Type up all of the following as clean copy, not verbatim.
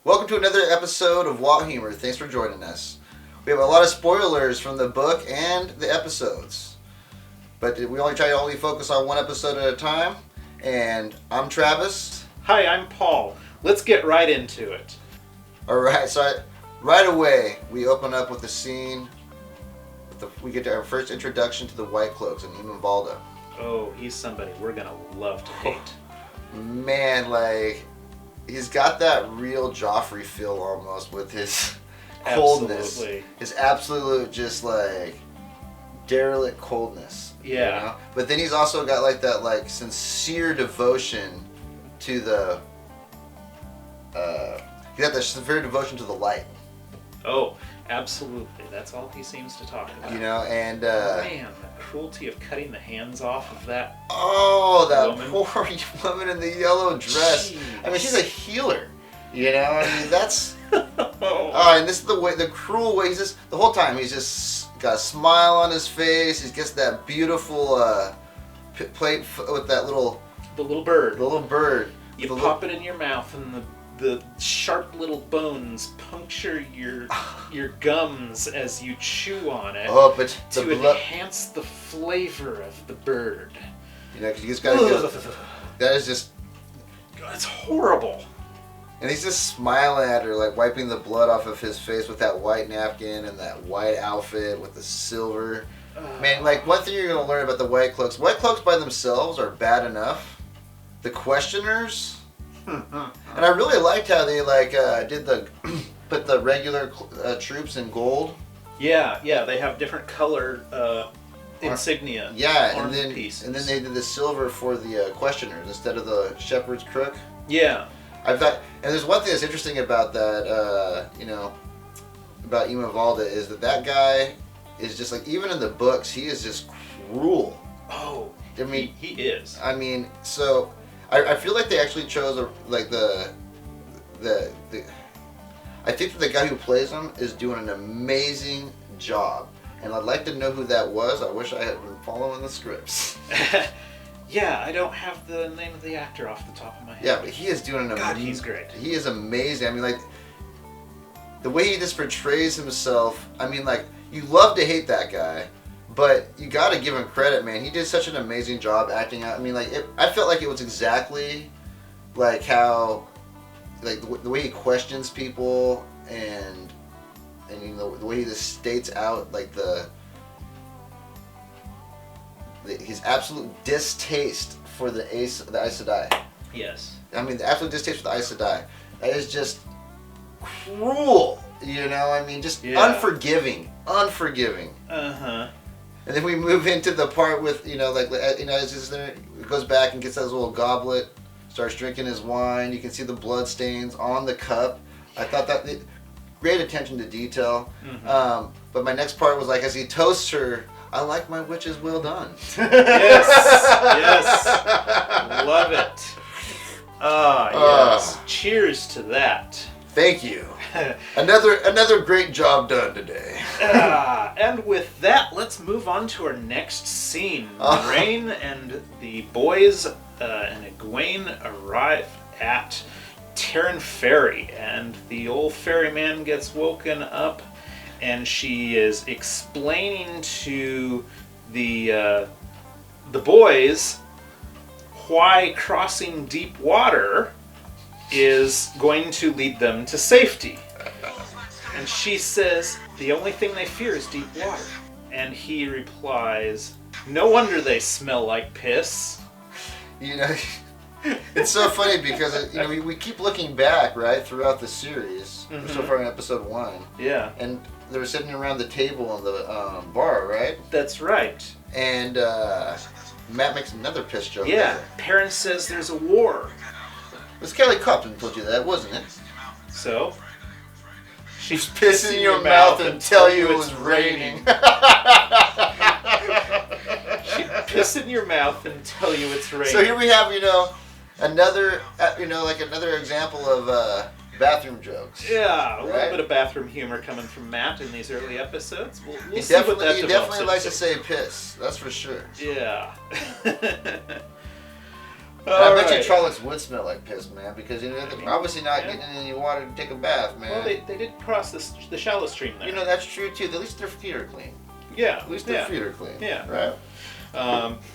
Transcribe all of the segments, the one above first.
Welcome to another episode of Walt Humor. Thanks for joining us. We have a lot of spoilers from the book and the episodes, but we only try to focus on one episode at a time. And I'm Travis. Hi, I'm Paul. Let's get right into it. Alright, so right away we open up with the scene. We get to our first introduction to the Whitecloaks and Eamon Valda. Oh, he's somebody we're gonna love to hate. Man, like, he's got that real Joffrey feel almost with his coldness. Absolutely. His absolute just like derelict coldness. Yeah. You know? But then he's also got like that like sincere devotion to the he got that severe devotion to the light. Oh, absolutely. That's all he seems to talk about. You know, and man, the cruelty of cutting the hands off of that that woman. poor woman in the yellow dress. Jeez. I mean, she's a healer. You know, I mean that's Oh. and this is the cruel way he's just the whole time he's just got a smile on his face. He gets that beautiful plate with that little bird. the little bird. You pop it in your mouth and the sharp little bones puncture your gums as you chew on it But to enhance the flavor of the bird. You know, 'cause you just gotta go. That is just. It's horrible. And he's just smiling at her, like wiping the blood off of his face with that white napkin and that white outfit with the silver. Man, like one thing you're gonna learn about the Whitecloaks by themselves are bad enough. The questioners. And I really liked how they put the regular troops in gold. Yeah, they have different colored insignia. Yeah, arm and pieces. then they did the silver for the questioners instead of the shepherd's crook. Yeah. And there's one thing that's interesting about that, about Eamon Valda is that guy is just like, even in the books, he is just cruel. Oh, I mean, he is. I mean, so I feel like they actually chose the I think that the guy who plays him is doing an amazing job, and I'd like to know who that was. I wish I had been following the scripts. Yeah, I don't have the name of the actor off the top of my head. Yeah, but he is doing he's great. He is amazing. I mean, like, the way he just portrays himself, I mean, like, you love to hate that guy, but you gotta give him credit, man. He did such an amazing job acting out. I mean, like, I felt like it was exactly like how, like, the way he questions people and you know, the way he just states out, like, his absolute distaste for the Aes Sedai. Yes. I mean, the absolute distaste for the Aes Sedai. That is just cruel, you know? I mean, just unforgiving. Uh-huh. And then we move into the part with, as he's there, he goes back and gets that little goblet, starts drinking his wine. You can see the blood stains on the cup. I thought that great attention to detail. Mm-hmm. But my next part was like, as he toasts her, I like my witches well done. Yes. Love it. Yes. Cheers to that. Thank you. Another great job done today. And with that, let's move on to our next scene. Rain and the boys and Egwene arrive at Terran Ferry, and the old ferryman gets woken up, and she is explaining to the boys why crossing deep water is going to lead them to safety. And she says the only thing they fear is deep water. And he replies, no wonder they smell like piss. You know, it's so funny because we keep looking back, right, throughout the series. Mm-hmm. So far in episode 1. Yeah. And they're sitting around the table in the bar, right? That's right. And Matt makes another piss joke. Yeah. There. Perrin says there's a war. It was Kelly Copton told you that, wasn't it? So? She's pissing in your mouth and tell you it was raining. She piss in your mouth and tell you it's raining. So here we have, another example of bathroom jokes. Yeah, a little right? bit of bathroom humor coming from Matt in these early episodes. We'll He see what that definitely develops likes to into. say piss. That's for sure. Yeah. I bet you Trollocs would smell like piss, man, because they're obviously not getting any water to take a bath, man. Well, they did cross the shallow stream there. That's true too. At least their feet are clean. Yeah. At least their feet are clean. Yeah. Right.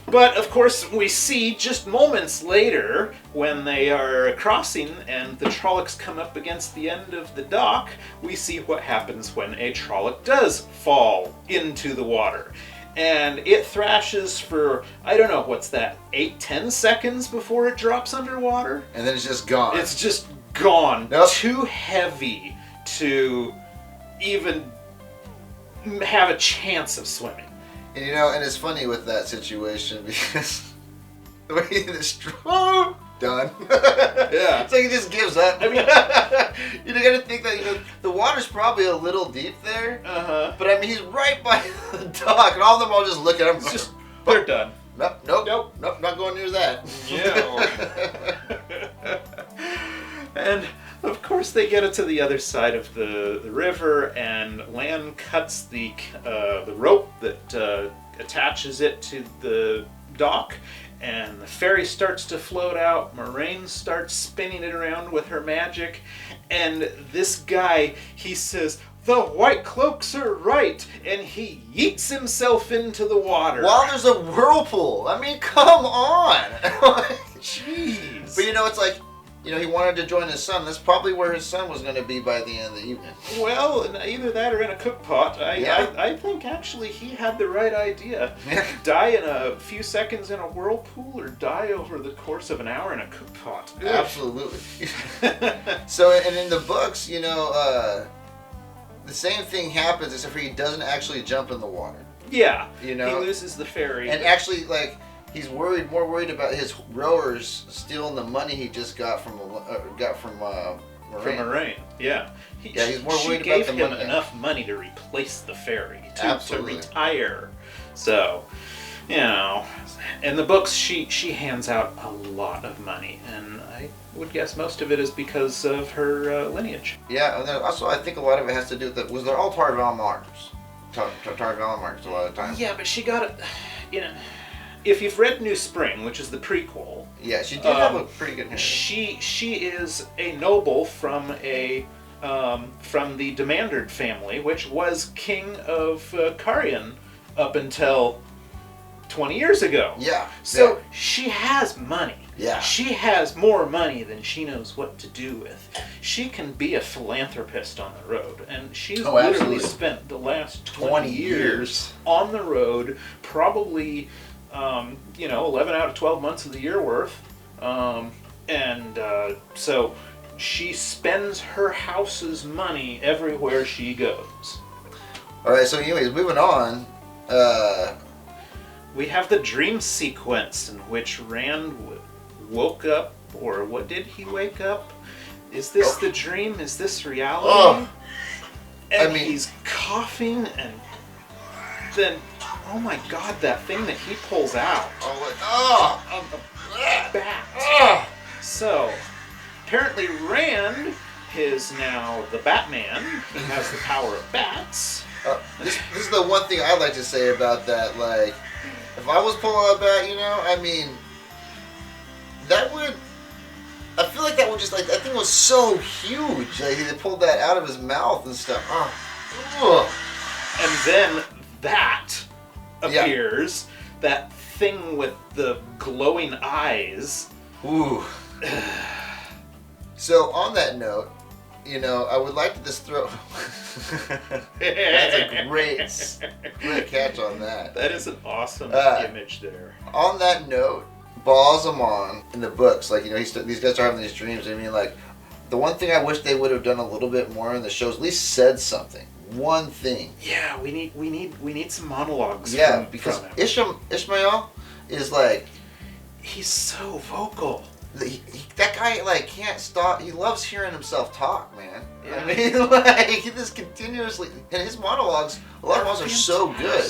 But of course, we see just moments later when they are crossing and the Trollocs come up against the end of the dock, we see what happens when a Trolloc does fall into the water. And it thrashes for, I don't know, what's that, 8-10 seconds before it drops underwater? And then it's just gone. It's just gone. Nope. Too heavy to even have a chance of swimming. And and it's funny with that situation because the way the straw done. Yeah. It's like he just gives up. I mean, you gotta think that the water's probably a little deep there. But I mean, he's right by the dock, and all of them all just look at him. It's just they're done. Nope, not going near that. Yeah. And of course, they get it to the other side of the river, and Lan cuts the rope that attaches it to the dock, and the ferry starts to float out. Moraine starts spinning it around with her magic, and this guy, he says, "The Whitecloaks are right," and he yeets himself into the water. While there's a whirlpool. I mean, come on. Jeez. But it's like, he wanted to join his son. That's probably where his son was going to be by the end of the evening. Well, either that or in a cook pot. I think actually he had the right idea. Die in a few seconds in a whirlpool, or die over the course of an hour in a cook pot. Absolutely. So, and in the books, the same thing happens, except for he doesn't actually jump in the water. Yeah. He loses the ferry. And actually, he's more worried about his rowers stealing the money he just got from Moraine. From Moraine, yeah. He's more worried about the money. She gave him enough money to replace the ferry, to retire. So, in the books, she hands out a lot of money, and I would guess most of it is because of her lineage. Yeah, and then also I think a lot of it has to do with they're all Tarvalon marks. Tarvalon marks a lot of times. Yeah, but she got it, if you've read New Spring, which is the prequel, yeah, she did have a pretty good history. She is a noble from from the Demandard family, which was king of Carian up until 20 years ago. Yeah. So she has money. Yeah. She has more money than she knows what to do with. She can be a philanthropist on the road, and she's literally spent the last 20 years on the road, probably 11 out of 12 months of the year worth. So she spends her house's money everywhere she goes. Alright, so anyways, moving on. We have the dream sequence in which Rand woke up, or what did he wake up? Is this the dream? Is this reality? And he's coughing, and then, oh my god, that thing that he pulls out. Bat. So, apparently Rand is now the Batman. He has the power of bats. This is the one thing I'd like to say about that. Like, if I was pulling a bat, I feel like that would just, that thing was so huge. Like, they pulled that out of his mouth and stuff. And then that appears, that thing with the glowing eyes. Ooh. So, on that note, I would like to just throw... That's a great catch on that. That is an awesome image there. On that note, Balsamon in the books, these guys are having these dreams. I mean, the one thing I wish they would have done a little bit more in the shows, at least said something. One thing. Yeah, we need some monologues. Yeah, because Ishmael is he's so vocal. That guy can't stop. He loves hearing himself talk, man. Yeah. I mean, he just continuously, and his monologues, a lot of monologues are so good.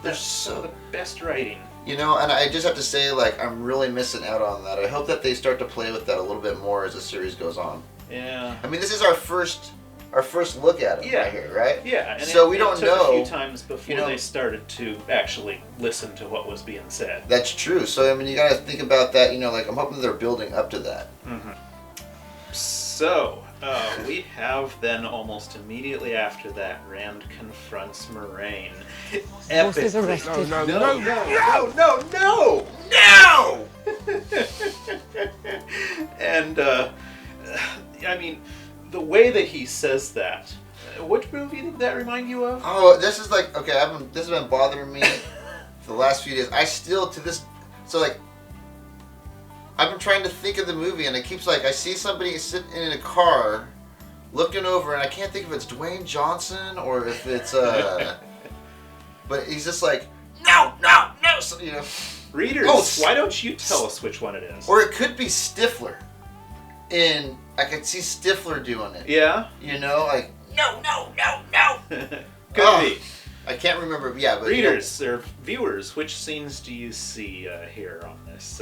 They're so the best writing. And I just have to say, I'm really missing out on that. I hope that they start to play with that a little bit more as the series goes on. Yeah. I mean, this is our first our first look at him right here, right? Yeah, and so we it don't took know a few times before they started to actually listen to what was being said. That's true. So I mean, you got to think about that. Like I'm hoping they're building up to that. Mm-hmm. So we have then almost immediately after that, Rand confronts Moiraine. Forces arrested. No! And I mean, the way that he says that. Which movie did that remind you of? Oh, this is like okay. This has been bothering me for the last few days. I still to this. So like, I've been trying to think of the movie, and it keeps like I see somebody sitting in a car, looking over, and I can't think if it's Dwayne Johnson or if it's but he's just like no, so, Readers, why don't you tell us which one it is? Or it could be Stifler. And I could see Stifler doing it. Yeah. Like no. Could be. I can't remember. Yeah, but readers or viewers, which scenes do you see here on this?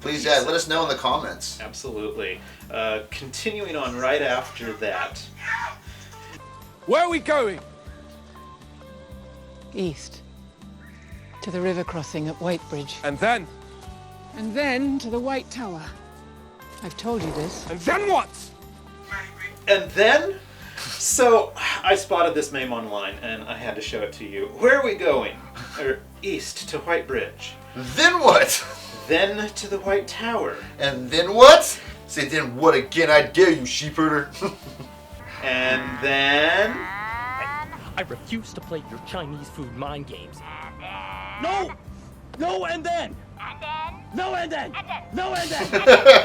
Please, let us know in the comments. Absolutely. Continuing on right after that. Where are we going? East. To the river crossing at Whitebridge. And then? And then to the White Tower. I've told you this. And then what? And then? So, I spotted this meme online, and I had to show it to you. Where are we going? East to Whitebridge. Then what? Then to the White Tower. And then what? Say then what again, I dare you, sheepherder. And then... I refuse to play your Chinese food mind games. No! No, and then! No, and then! No, and then!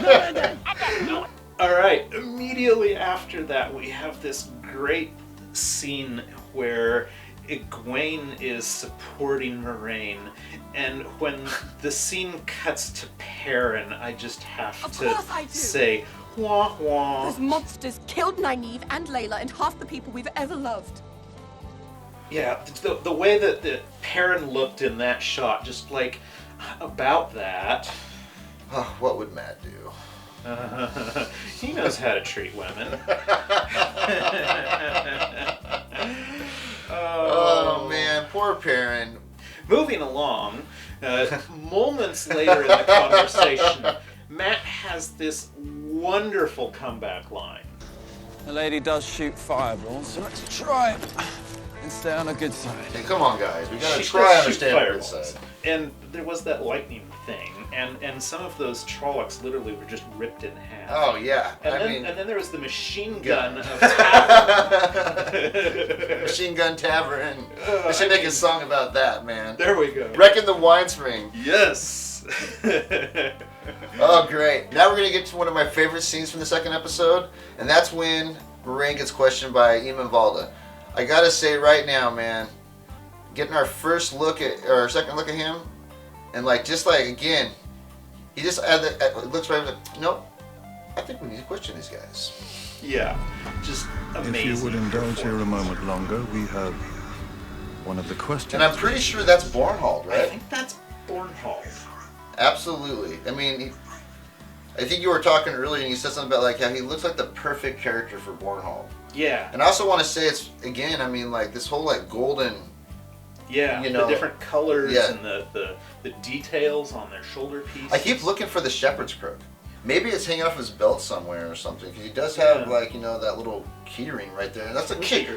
No, and then! No. Alright, immediately after that we have this great scene where Egwene is supporting Moiraine, and when the scene cuts to Perrin, I just have to say, wah wah. Those monsters killed Nynaeve and Layla and half the people we've ever loved. Yeah, the way that Perrin looked in that shot, just like, about that. Oh, what would Matt do? He knows how to treat women. Oh man, poor Perrin. Moving along, moments later in the conversation, Matt has this wonderful comeback line. The lady does shoot fireballs, so let's try it and stay on a good side. Hey, come on, guys. We gotta She try does to shoot understand the good fireballs. side. And there was that lightning thing, and some of those Trollocs literally were just ripped in half. Oh yeah, And then there was the machine gun of Tavern. Machine Gun Tavern. I should make a song about that, man. There we go. Wrecking the Wine Spring. Yes. Oh, great. Now we're going to get to one of my favorite scenes from the second episode, and that's when Moiraine gets questioned by Eamon Valda. I got to say right now, man, getting our second look at him, and again, he just looks right like, nope, I think we need to question these guys. Yeah, just amazing. If you would indulge here a moment longer, we have one of the questions. And I'm pretty sure that's Bornhald, right? I think that's Bornhald. Absolutely. I mean, I think you were talking earlier and you said something about how he looks like the perfect character for Bornhald. Yeah. And I also want to say it's, again, I mean, this whole golden... Yeah, the different colors and the details on their shoulder pieces. I keep looking for the shepherd's crook. Maybe it's hanging off his belt somewhere or something, because he does have, that little key ring right there. And that's a key.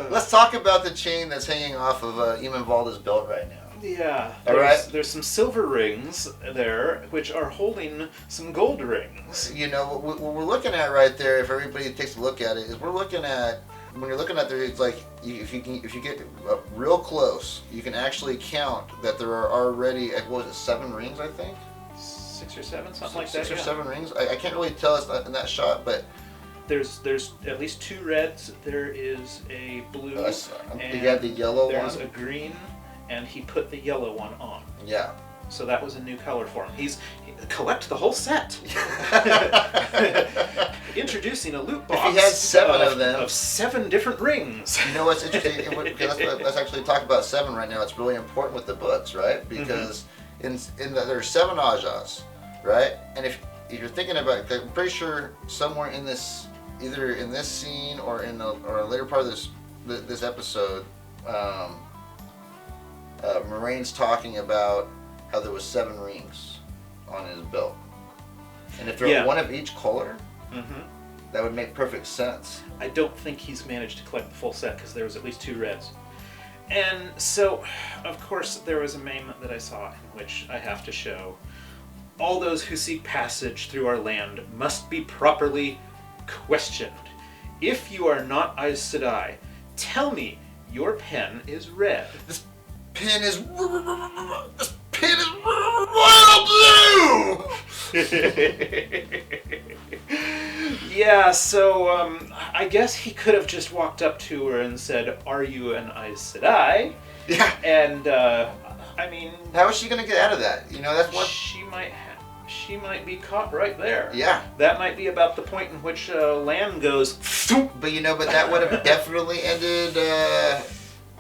Let's talk about the chain that's hanging off of Eamon Valda's belt right now. Yeah. There's some silver rings there, which are holding some gold rings. What we're looking at right there, if everybody takes a look at it, is when you're looking at there, it's if you get real close, you can actually count that there are already, 7 rings, I think? 6 or 7, something like that. 6 or yeah. 7 rings. I can't really tell us in that shot, but there's at least 2 reds. There is a blue. You got the yellow one. There's a green, and he put the yellow one on. Yeah. So that was a new color for him. He collect the whole set. Introducing a loot box. If he has 7 of them. Of 7 different rings. You know what's interesting? Let's actually talk about 7 right now. It's really important with the books, right? Because there's 7 Ajahs, right? And if if you're thinking about it, I'm pretty sure somewhere in this, either in this scene or in a later part of this episode, Moraine's talking about how there was 7 rings on his belt, and if they're one of each color, that would make perfect sense. I don't think he's managed to collect the full set because there was at least 2 reds. And so, of course, there was a meme that I saw in which I have to show all those who seek passage through our land must be properly questioned. If you are not Aes Sedai, tell me your pen is red. This pen is royal blue! Yeah, so I guess he could have just walked up to her and said, "Are you an Aes Sedai?" Yeah. And I mean, how is she gonna get out of that? You know, that's what she might be caught right there. Yeah. That might be about the point in which Lan goes. But you know, but that would have definitely ended.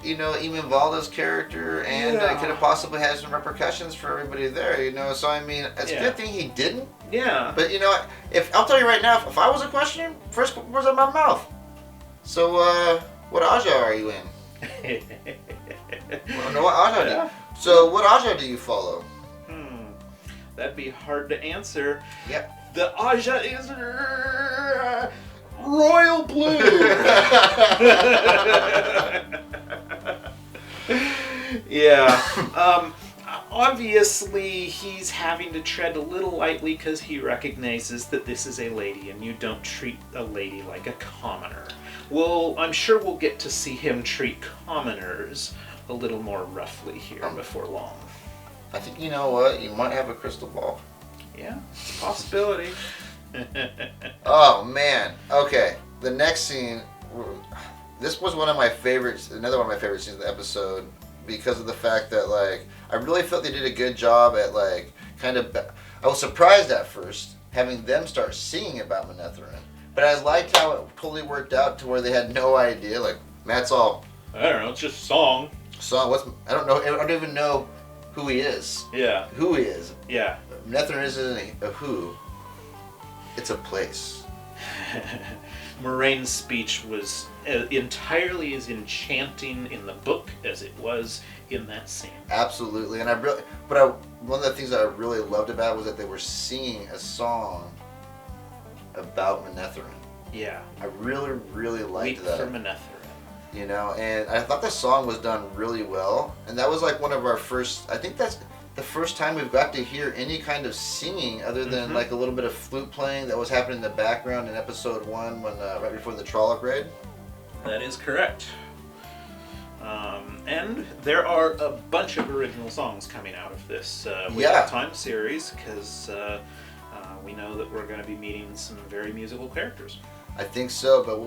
You know, Eamon Valda's character, and it could have possibly had some repercussions for everybody there, you know, so I mean, it's a good thing he didn't. Yeah. But you know, I'll tell you right now, if I was a questioner, first words out of my mouth. So, what Aja are you in? Well, no, what Aja do you? So, what Aja do you follow? That'd be hard to answer. Yep. The Aja is royal blue. Yeah. Obviously, he's having to tread a little lightly because he recognizes that this is a lady, and you don't treat a lady like a commoner. Well, I'm sure we'll get to see him treat commoners a little more roughly here before long. I think, you know what, you might have a crystal ball. Yeah, it's a possibility. Oh, man. Okay, the next scene, this was one of my favorites, another one of my favorite scenes of the episode, because of the fact that, like, I really felt they did a good job at, like, kind of, I was surprised at first having them start singing about Manetheren, but I liked how it totally worked out to where they had no idea, like, Matt's all, I don't know, it's just a song. I don't know, I don't even know who he is. Yeah. Who he is. Yeah. Manetheren isn't a who, it's a place. Moraine's speech was entirely as enchanting in the book as it was in that scene. Absolutely, and one of the things that I really loved about it was that they were singing a song about Manetheren. Yeah. I really, really liked that. Weep for Manetheren. You know, and I thought the song was done really well, and that was like one of our first, I think that's the first time we've got to hear any kind of singing other than like a little bit of flute playing that was happening in the background in episode 1 when right before the Trolloc raid. That is correct. And there are a bunch of original songs coming out of this Wheel Time series because we know that we're going to be meeting some very musical characters. I think so, but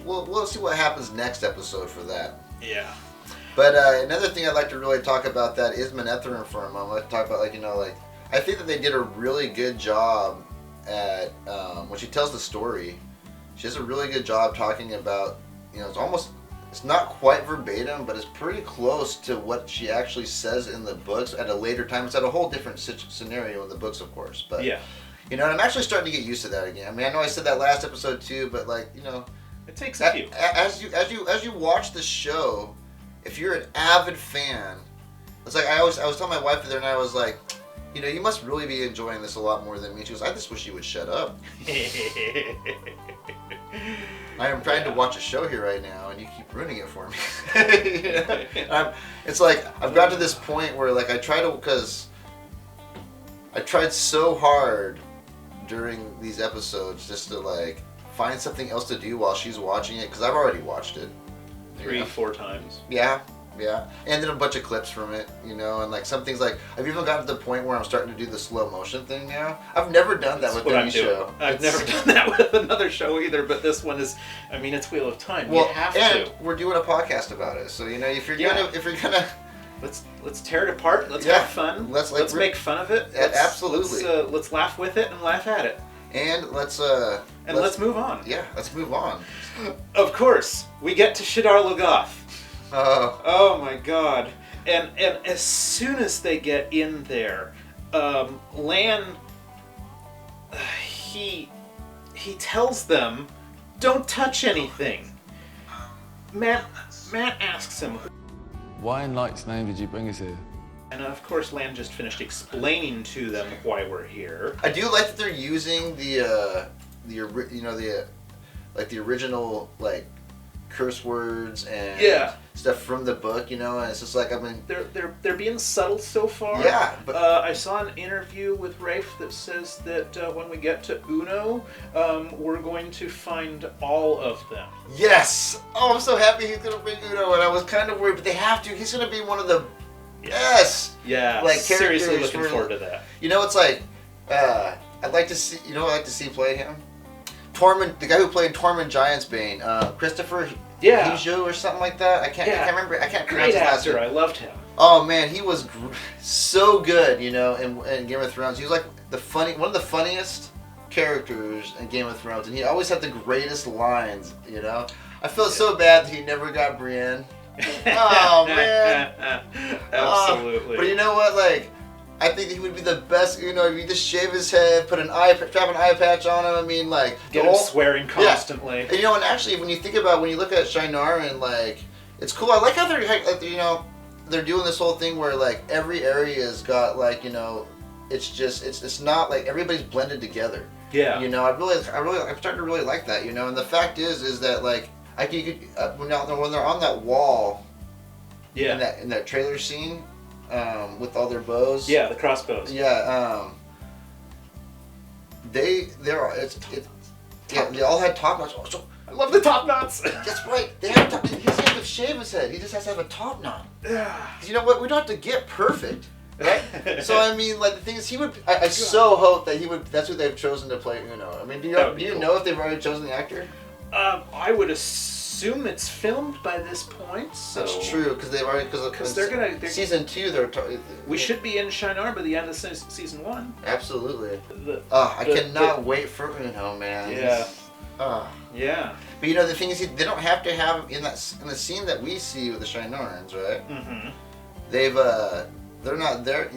we'll see what happens next episode for that. Yeah. But another thing I'd like to really talk about that is Manetheren for a moment. I'd like to talk about, like, you know, like, I think that they did a really good job at, when she tells the story, she does a really good job talking about, you know, it's not quite verbatim, but it's pretty close to what she actually says in the books at a later time. It's at a whole different scenario in the books, of course. But, yeah. You know, and I'm actually starting to get used to that again. I mean, I know I said that last episode too, but, like, you know, it takes a few. As you watch the show, if you're an avid fan, it's like I was telling my wife the other night, I was like, you know, you must really be enjoying this a lot more than me. She goes, I just wish you would shut up. I am trying to watch a show here right now, and you keep ruining it for me. You know? It's like I've got to this point where, like, because I tried so hard during these episodes just to, like, find something else to do while she's watching it, because I've already watched it. 3-4 times. Yeah. And then a bunch of clips from it, you know, and like some things, like I've even gotten to the point where I'm starting to do the slow motion thing now. I've never done that with any show. I've never done that with another show either, but this one is, I mean, it's Wheel of Time. Well, you have and to. We're doing a podcast about it, so you know, if you're gonna let's tear it apart. Let's have fun. Let's make fun of it. Absolutely. Let's laugh with it and laugh at it. And let's move on. Yeah, let's move on. Of course, we get to Shadar Logoth. Oh my God! And as soon as they get in there, Lan, he tells them, don't touch anything. Matt asks him, Why in Light's name did you bring us here? and of course Lan just finished explaining to them why we're here. I do like that they're using the original like curse words and stuff from the book, and it's just like, I mean, they're being subtle so far. Yeah, but I saw an interview with Rafe that says that when we get to Uno, we're going to find all of them. yes. Oh, I'm so happy he's gonna bring Uno, and I was kind of worried, but they have to. He's gonna be one of the Yeah, like seriously characters looking forward to that. It's like I'd like to see. I'd like to see play him. Tormund, the guy who played Tormund Giantsbane, Christopher Hijo or something like that. I can't remember. I can't pronounce Great his last name. actor. I loved him. Oh man, he was so good, in Game of Thrones. He was like one of the funniest characters in Game of Thrones, and he always had the greatest lines. I feel so bad that he never got Brienne. Oh man, absolutely. But you know what? Like, I think he would be the best. If you just shave his head, strap an eye patch on him. I mean, like, get him swearing constantly. Yeah. And and actually, when you look at Shadar, and like, it's cool. I like how they're doing this whole thing where like every area's got like it's not like everybody's blended together. Yeah. I'm starting to really like that. And the fact is that like when they're on that wall. Yeah. In that trailer scene. With all their bows. Yeah, the crossbows. Yeah. They all had top knots. So, I love the top knots. That's right. He doesn't have to shave his head. He just has to have a top knot. You know what? We don't have to get perfect, right? So I mean, like the thing is, I so hope that he would. That's who they've chosen to play Uno. I mean, do you know if they've already chosen the actor? I would assume it's filmed by this point. So that's true because they've already because they're season 2. We should be in Shadar by the end of season 1. Absolutely. I cannot wait for Uno, man. Yeah. Yeah. But the thing is, they don't have to have in the scene that we see with the Shinorans, right? Mm-hmm. They're not there.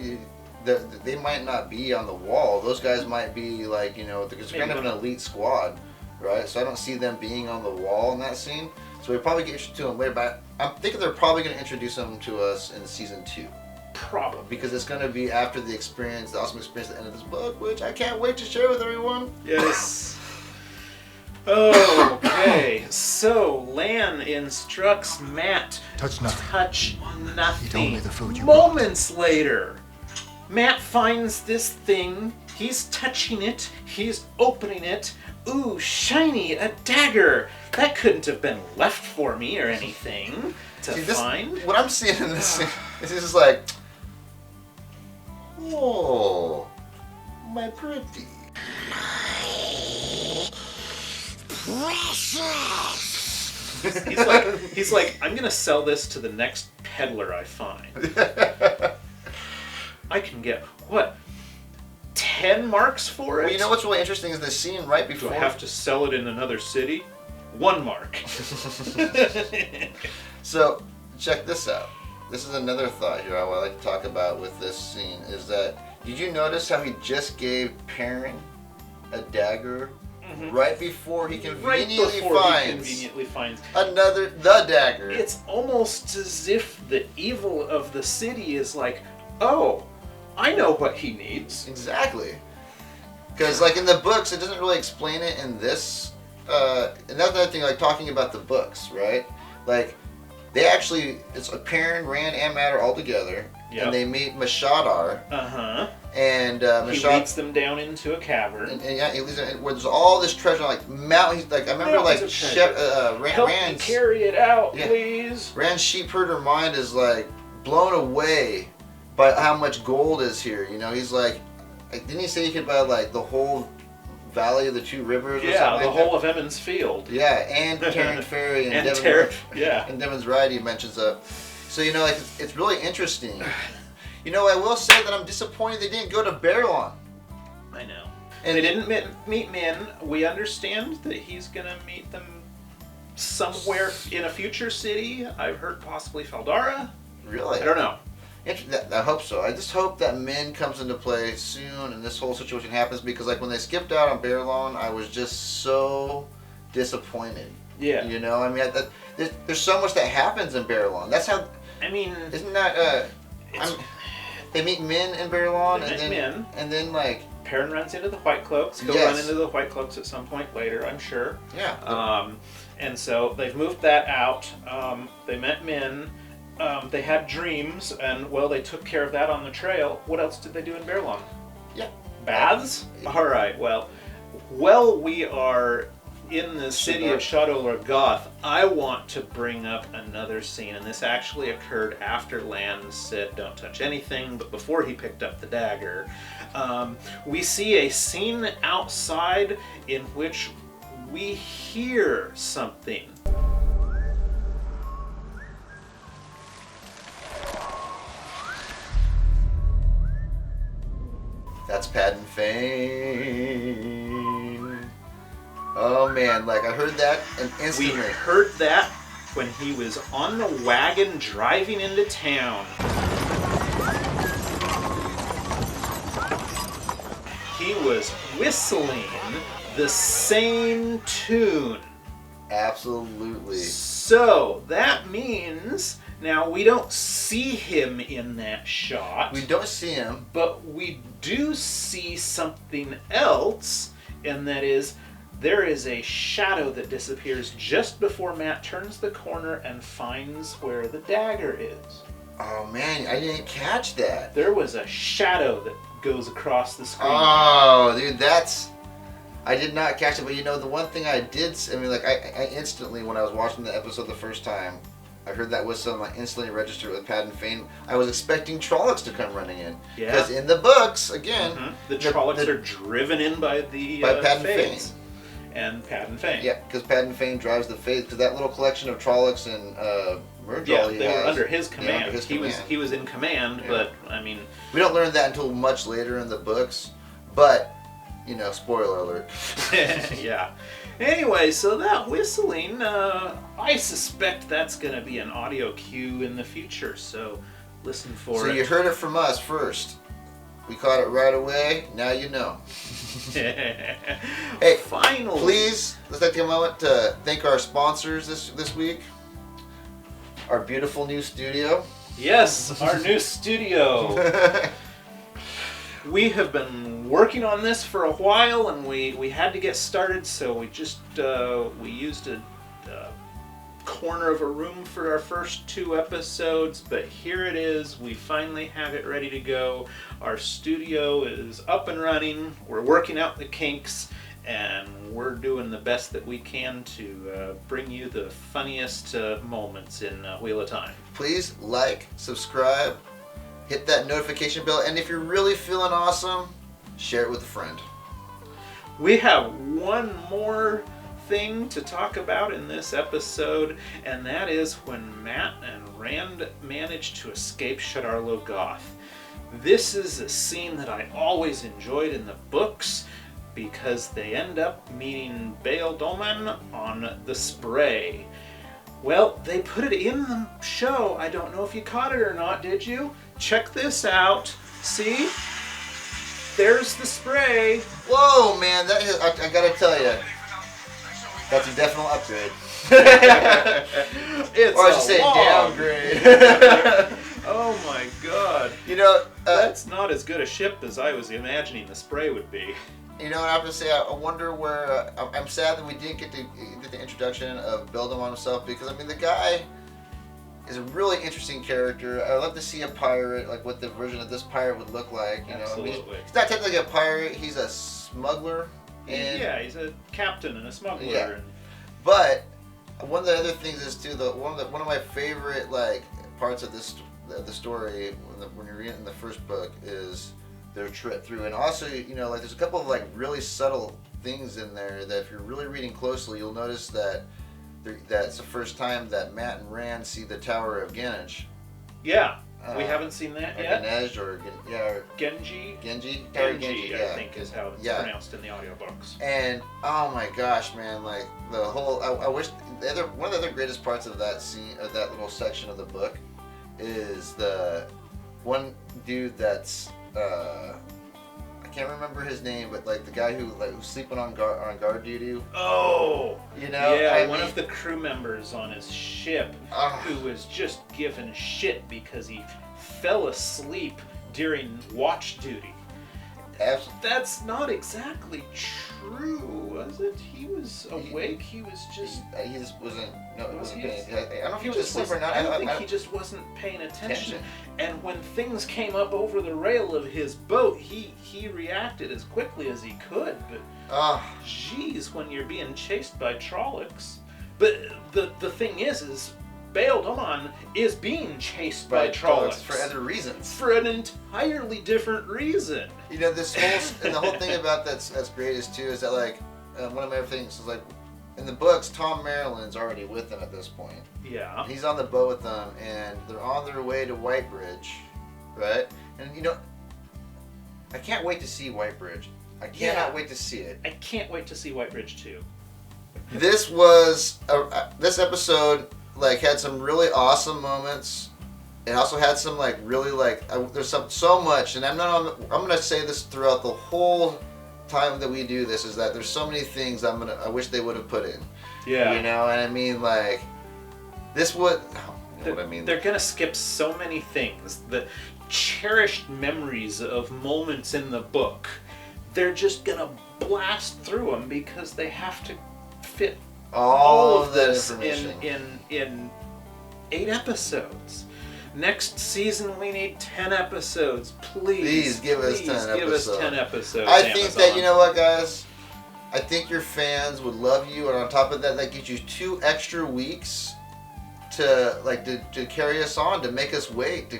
They might not be on the wall. Those guys might be like it's kind of an elite squad. Right, so I don't see them being on the wall in that scene. So we'll probably get introduced to them later, but I'm thinking they're probably going to introduce them to us in season 2. Probably. Because it's going to be after the awesome experience at the end of this book, which I can't wait to share with everyone. Yes. Okay, so Lan instructs Matt Touch nothing. Touch nothing. Eat only the food you Moments later, Matt finds this thing. He's touching it. He's opening it. Ooh, shiny, a dagger. That couldn't have been left for me or anything to find. What I'm seeing in this scene is just like, oh, my pretty. He's like, I'm gonna sell this to the next peddler I find. I can get, what, 10 marks for it? Well, you know what's really interesting is the scene right before. Do I have to sell it in another city? 1 mark. So, check this out. This is another thought here I would like to talk about with this scene is that, did you notice how he just gave Perrin a dagger right before he conveniently finds the dagger? It's almost as if the evil of the city is like, oh, I know what he needs. Exactly. Because, like, in the books, it doesn't really explain it in this. And that's another thing, like, talking about the books, right? Like, they actually, it's Perrin, Rand, and Matt are all together. Yep. And they meet Shadar. Uh-huh. And he leads them down into a cavern. And yeah, he leads them where there's all this treasure, like mountains. Like I remember, like help me carry it out, please. Rand's sheep herder mind is like blown away by how much gold is here. He's like, didn't he say he could buy like the whole valley of the 2 rivers? Or something the whole of Emmons Field. Yeah, and Terran Ferry and and Devon's Ride. He mentions up. So like it's really interesting. I will say that I'm disappointed they didn't go to Barillon. I know. And they didn't meet Min. We understand that he's going to meet them somewhere in a future city. I've heard possibly Faldara. Really? I don't know. I hope so. I just hope that Min comes into play soon and this whole situation happens, because like when they skipped out on Bearlawn, I was just so disappointed. Yeah. You know, I mean, there's so much that happens in Bearlawn. That's how. I mean, isn't that they meet Min in Bearlawn, and then like Perrin runs into the Whitecloaks. He'll run into the Whitecloaks at some point later, I'm sure. Yeah. And so they've moved that out. They met Min. They had dreams, and well, they took care of that on the trail. What else did they do in Bearlawn? Yeah. Baths? All right. Well, we are in the city of Shadar Logoth. I want to bring up another scene, and this actually occurred after Lan said, "Don't touch anything," but before he picked up the dagger. We see a scene outside in which we hear something. That's Padden Fane. Oh man, like I heard that and instantly. We heard that when he was on the wagon driving into town. He was whistling the same tune. Absolutely. So that means now we don't see him in that shot. We don't see him. But we do see something else, and that is there is a shadow that disappears just before Matt turns the corner and finds where the dagger is. Oh man, I didn't catch that. There was a shadow that goes across the screen. Oh, dude, I did not catch it, but you know, the one thing I did, I mean, like, I instantly, when I was watching the episode the first time, I heard that whistle and I instantly registered with Padden Fane. I was expecting Trollocs to come running in. Yeah. Because in the books, again... The Trollocs are driven in by the Padden Fane. Fane. And Padden Fane. Yeah, because Padden Fane drives the Fade, because that little collection of Trollocs and Murdrall they were under his command. He was in command, Yeah. but, I mean... We don't learn that until much later in the books, but, you know, spoiler alert. Yeah. Anyway, so that whistling, I suspect that's going to be an audio cue in the future, so listen for it. So you heard it from us first. We caught it right away. Now you know. Hey, finally. Please, let's take a moment to thank our sponsors this week. Our beautiful new studio. Yes, our new studio. We have been working on this for a while, and we had to get started, so we just we used a corner of a room for our first 2 episodes, but here it is. We finally have it ready to go. Our studio is up and running. We're working out the kinks, and we're doing the best that we can to bring you the funniest moments in Wheel of Time. Please like, subscribe, hit that notification bell, and if you're really feeling awesome, share it with a friend. We have one more thing to talk about in this episode, and that is when Matt and Rand manage to escape Shadar Logoth. This is a scene that I always enjoyed in the books because they end up meeting Bael Doman on the Spray. Well, they put it in the show. I don't know if you caught it or not, did you? Check this out. See? There's the Spray. Whoa, man, that is, I gotta tell you, that's a definite upgrade. It's or I should say downgrade. Oh my god. You know, that's not as good a ship as I was imagining the Spray would be. You know what I have to say? I wonder where. I'm sad that we didn't get the introduction of Beldam on himself, because I mean the guy is a really interesting character. I'd love to see a pirate, like what the version of this pirate would look like. You Absolutely. know, I mean, he's not technically a pirate. He's a smuggler. And, yeah, he's a captain and a smuggler. Yeah. And... But one of the other things is too one of my favorite like parts of the story when you're reading the first book is their trip through, and also you know like there's a couple of like really subtle things in there that if you're really reading closely you'll notice that that's the first time that Matt and Rand see the Tower of Genji. Yeah. We haven't seen that yet. Genji or Genji. Tower of Genji, I think is how it's pronounced in the audiobooks. And oh my gosh, man! Like the whole, I wish one of the other greatest parts of that scene, of that little section of the book, is one dude that's I can't remember his name, but like the guy who's sleeping on guard duty. Oh, you know, yeah, one of the crew members on his ship Ah. who was just given shit because he fell asleep during watch duty. That's not exactly true, was it? He was awake. He was just. He just wasn't. No, it wasn't. He was- I don't know if he was just asleep or wasn't- not. I think he just wasn't paying attention. And when things came up over the rail of his boat, he reacted as quickly as he could. But geez, when you're being chased by Trollocs. But the thing is Bail Dawn is being chased by Trollocs for other reasons. For an entirely different reason. You know, this whole and the whole thing about that's great is too is that like one of my things is like in the books, Tom Maryland's already with them at this point. Yeah. He's on the boat with them, and they're on their way to Whitebridge, right? And you know, I can't wait to see Whitebridge. I cannot wait to see it. I can't wait to see Whitebridge too. This was this episode like had some really awesome moments. It also had some like really like there's so much, and I'm gonna say this throughout the whole time that we do this is that there's so many things I wish they would have put in. Yeah. You know, and I mean like this would. You know what I mean? They're gonna skip so many things. The cherished memories of moments in the book. They're just gonna blast through them because they have to fit all of this in 8 episodes. Next season we need 10 episodes. Please give us 10 episodes. Give us 10 episodes. I think Amazon. that, you know what, guys? I think your fans would love you, and on top of that, that gives you 2 extra weeks to carry us on, to make us wait, to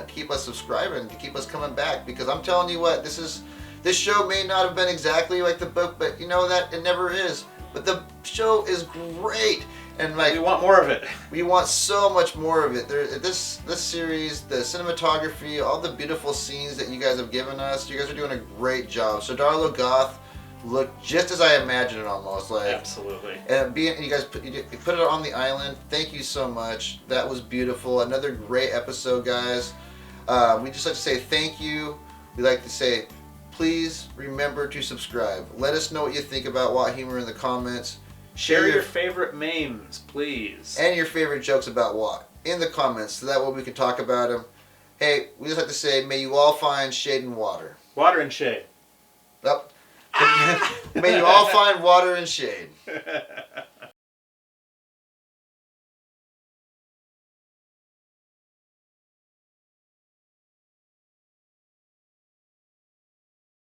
keep us subscribing, to keep us coming back. Because I'm telling you what, this show may not have been exactly like the book, but you know that it never is. But the show is great, and like we want more of it. We want so much more of it. This series, the cinematography, all the beautiful scenes that you guys have given us, you guys are doing a great job. Shadar Logoth looked just as I imagined it, almost like. Absolutely. And you guys put it on the island. Thank you so much. That was beautiful. Another great episode, guys. We just like to say thank you. We like to say, please remember to subscribe. Let us know what you think about Watt Humor in the comments. Share your favorite memes, please. And your favorite jokes about Watt in the comments, so that way we can talk about them. Hey, we just like to say, may you all find shade and water. Water and shade. Yep. May you all find water and shade.